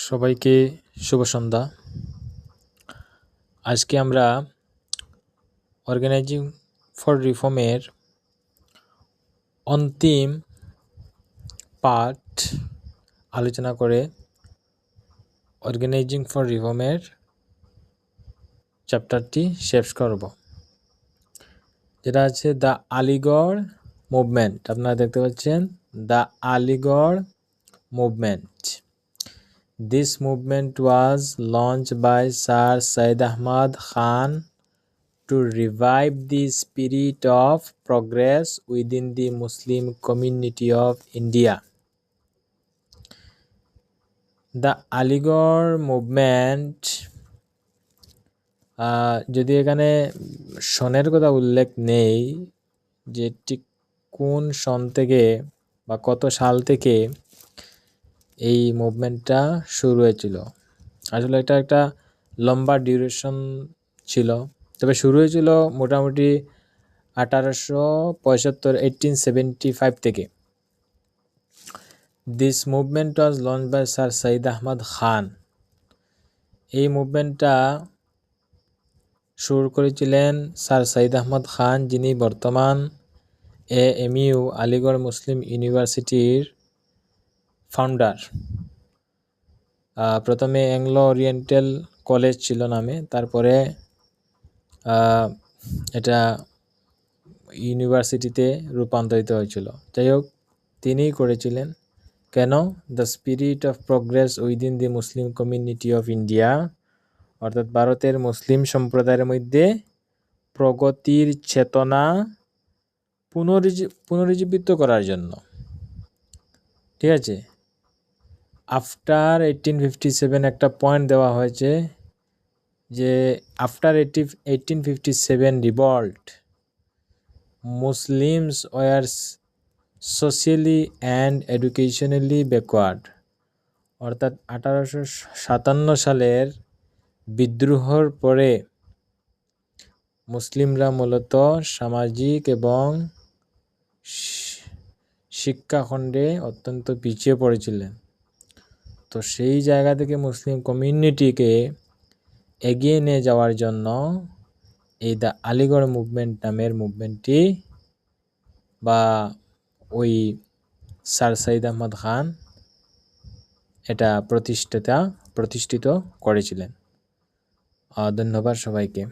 সবাইকে শুভ সন্ধ্যা। আজকে আমরা অর্গানাইজিং ফর রিফর্মের অন্তিম পার্ট আলোচনা করে অর্গানাইজিং ফর রিফর্মের চ্যাপ্টারটি শেষ করব, যেটা আছে দ্য আলিগড় মুভমেন্ট। আপনারা দেখতে পাচ্ছেন the Aligarh movement. This movement was launched by Sir Syed Ahmad Khan to revive the spirit of progress within the Muslim community of India. The Aligarh movement, যদি এখানে সনের কথা উল্লেখ নেই যে ঠিক কোন সন থেকে বা কত সাল থেকে এই মুভমেন্টটা শুরু হয়েছিল। আসলে এটা একটা লম্বা ডিউরেশন ছিল, তবে শুরু হয়েছিল মোটামুটি 1875 থেকে। This movement was launch by sir Syed Ahmad Khan. এই মুভমেন্টটা শুরু করেছিলেন স্যার সঈদ আহমদ খান, যিনি বর্তমান AMU আলিগড় মুসলিম ইউনিভার্সিটির ফাউন্ডার। প্রথমে অ্যাংলো ওরিয়েন্টাল কলেজ ছিল নামে, তারপরে এটা ইউনিভার্সিটিতে রূপান্তরিত হয়েছিল। যাই হোক, তিনিই করেছিলেন। কেন? The spirit of progress within the Muslim community of India, অর্থাৎ ভারতের মুসলিম সম্প্রদায়ের মধ্যে প্রগতির চেতনা পুনরুজ্জীবিত করার জন্য। ঠিক আছে, আফটার 1857 একটা পয়েন্ট দেওয়া হয়েছে যে after 1857 revolt Muslims were socially and educationally backward, অর্থাৎ 1857 সালের বিদ্রোহের পরে মুসলিমরা মূলত সামাজিক এবং শিক্ষাখণ্ডে অত্যন্ত পিছিয়ে পড়েছিলেন। তো সেই জায়গা থেকে মুসলিম কমিউনিটিকে এগিয়ে নিয়ে যাওয়ার জন্য এই দ্য আলিগড় মুভমেন্ট নামের মুভমেন্টটি বা ওই স্যার সঈদ আহমদ খান এটা প্রতিষ্ঠিত করেছিলেন। ধন্যবাদ সবাইকে।